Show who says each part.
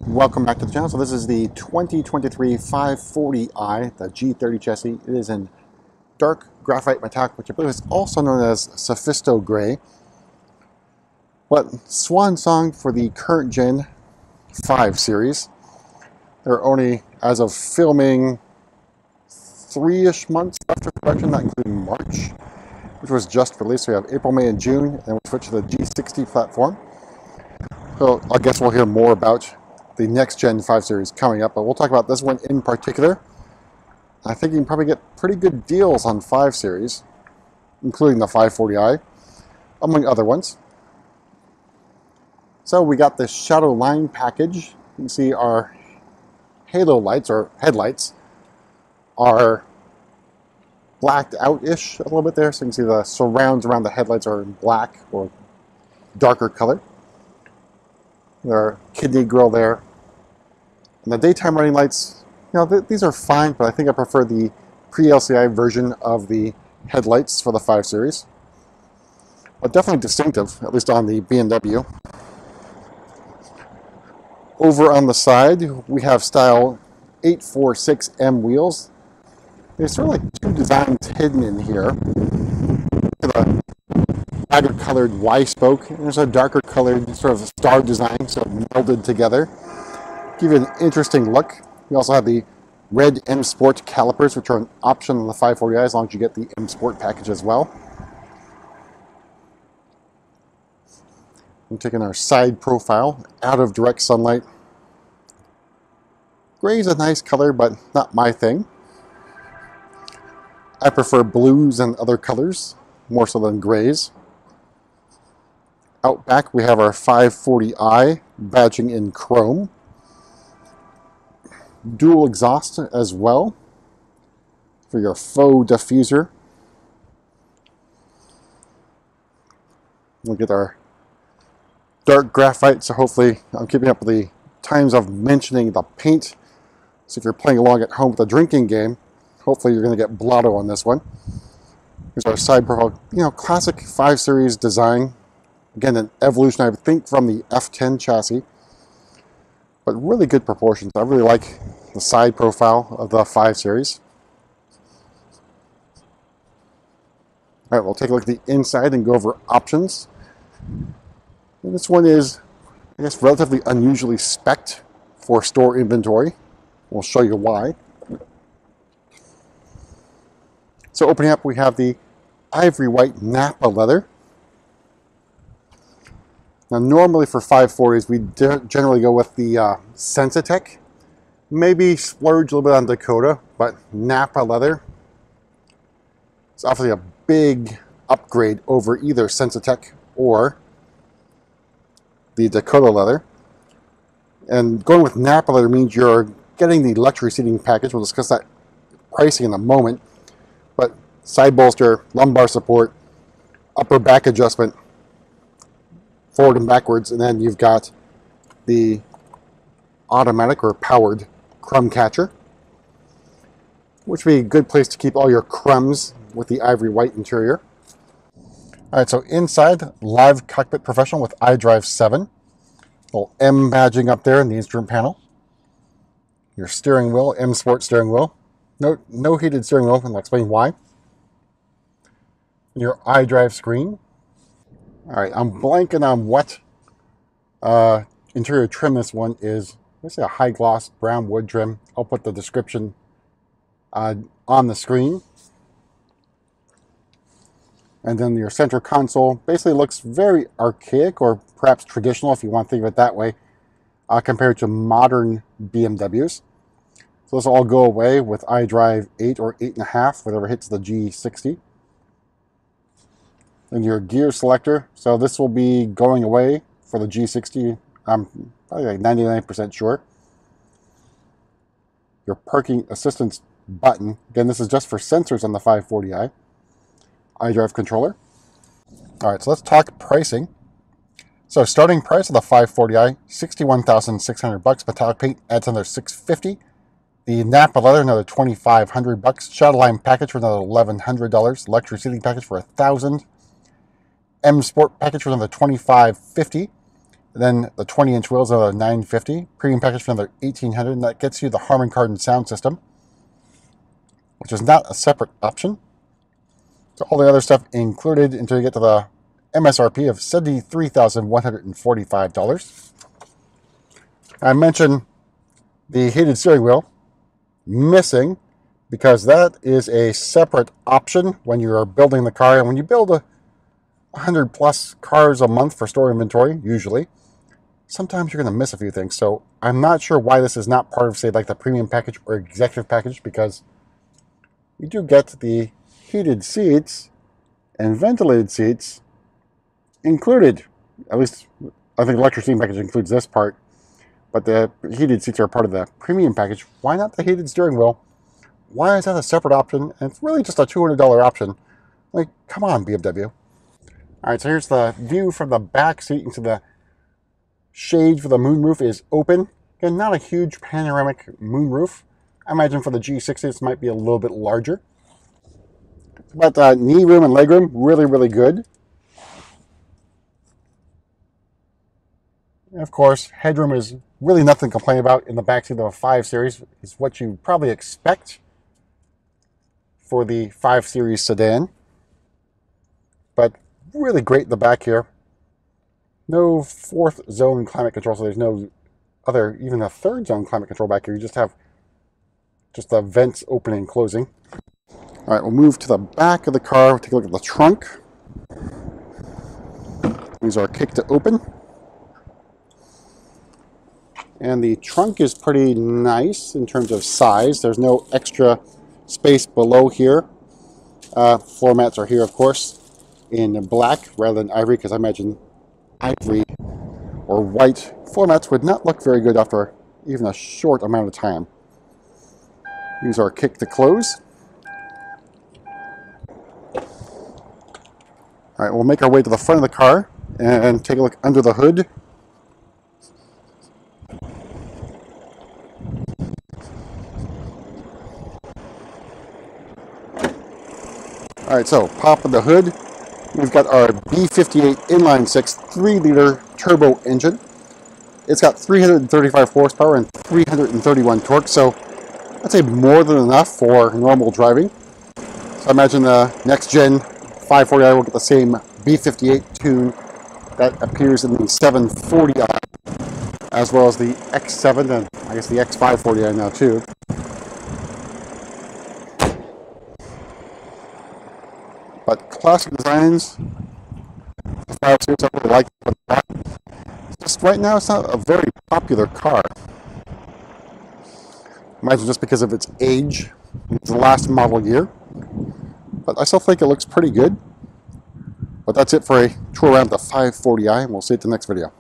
Speaker 1: Welcome back to the channel. So this is the 2023 540i, the G30 chassis. It is in dark graphite metallic, which I believe is also known as Sophisto Gray. But swan song for the current gen 5 series. They're only, as of filming, 3-ish months after production, not including March, which was just released. So we have April, May, and June, and we switch to the G60 platform. So I guess we'll hear more about the next gen 5 series coming up, but we'll talk about this one in particular. I think you can probably get pretty good deals on 5 series, including the 540i, among other ones. So we got the shadow line package. You can see our halo lights, or headlights, are blacked out-ish a little bit there. So you can see the surrounds around the headlights are in black or darker color. Their kidney grill there. And the daytime running lights, you know, these are fine, but I think I prefer the pre-LCI version of the headlights for the 5 Series. But definitely distinctive, at least on the BMW. Over on the side, we have style 846M wheels. There's sort of like 2 designs hidden in here. The lighter colored Y-spoke, and there's a darker colored sort of star design, so melded together. Give you an interesting look. We also have the red M Sport calipers, which are an option on the 540i as long as you get the M Sport package as well. I'm taking our side profile out of direct sunlight. Gray is a nice color, but not my thing. I prefer blues and other colors, more so than grays. Out back, we have our 540i badging in chrome. Dual exhaust as well for your faux diffuser. We'll get our dark graphite, so hopefully I'm keeping up with the times of mentioning the paint. So if you're playing along at home with a drinking game, hopefully you're going to get blotto on this one. Here's our side profile, you know, classic 5 Series design. Again, an evolution, I think, from the F10 chassis, but really good proportions. I really like the side profile of the 5 Series. All right, we'll take a look at the inside and go over options. And this one is, I guess, relatively unusually spec'd for store inventory. We'll show you why. So opening up, we have the ivory white Napa leather. Now, normally for 540s, we generally go with the Sensitech. Maybe splurge a little bit on Dakota, but Napa leather is obviously a big upgrade over either Sensitech or the Dakota leather. And going with Napa leather means you're getting the luxury seating package. We'll discuss that pricing in a moment. But side bolster, lumbar support, upper back adjustment, forward and backwards, and then you've got the automatic or powered crumb catcher, which would be a good place to keep all your crumbs with the ivory white interior. All right, so inside, live cockpit professional with iDrive 7. Little M badging up there in the instrument panel. Your steering wheel, M Sport steering wheel. No heated steering wheel, and I'll explain why. Your iDrive screen. All right, I'm blanking on what interior trim this one is. Let's say a high gloss brown wood trim. I'll put the description on the screen. And then your center console basically looks very archaic, or perhaps traditional if you want to think of it that way, compared to modern BMWs. So this will all go away with iDrive 8 or 8.5, whatever hits the G60. And your gear selector, so this will be going away for the G60. I'm probably like 99% sure. Your parking assistance button, again, this is just for sensors on the 540i. iDrive controller. All right, so let's talk pricing. So starting price of the 540i, $61,600. Metallic paint adds another $650. The Napa leather, another $2,500. Shadow line package for another $1,100. Luxury seating package for $1,000. M Sport package for another $2,550. Then the 20-inch wheels are $950. Premium package for another $1,800, and that gets you the Harman Kardon sound system, which is not a separate option. So all the other stuff included until you get to the MSRP of $73,145. I mentioned the heated steering wheel missing because that is a separate option when you are building the car. And when you build 100 plus cars a month for store inventory, usually, sometimes you're going to miss a few things. So I'm not sure why this is not part of, say, like the premium package or executive package, because you do get the heated seats and ventilated seats included. At least I think the electric seating package includes this part, but the heated seats are part of the premium package. Why not the heated steering wheel? Why is that a separate option? And it's really just a $200 option. Like, come on, BMW. All right, so here's the view from the back seat into the shade for the moonroof is open. Again, not a huge panoramic moonroof. I imagine for the G60 this might be a little bit larger. But knee room and leg room, really, really good. And of course, headroom is really nothing to complain about in the backseat of a 5 Series. It's what you probably expect for the 5 Series sedan. But really great in the back here. No 4th zone climate control, so there's no other, even a 3rd zone climate control back here. You just have just the vents opening and closing. All right, we'll move to the back of the car. We'll take a look at the trunk. These are kick to open. And the trunk is pretty nice in terms of size. There's no extra space below here. Floor mats are here, of course, in black rather than ivory, because I imagine ivory or white floor mats would not look very good after even a short amount of time. These are kick to close. All right, we'll make our way to the front of the car and take a look under the hood. All right, so pop of the hood. We've got our B58 inline-6 3-liter turbo engine. It's got 335 horsepower and 331 torque, so I'd say more than enough for normal driving. So I imagine the next gen 540i will get the same B58 tune that appears in the 740i, as well as the X7 and I guess the X540i now too. But classic designs, the 5 Series I really like. Just right now, it's not a very popular car. Imagine just because of its age. It's the last model year. But I still think it looks pretty good. But that's it for a tour around the 540i, and we'll see you at the next video.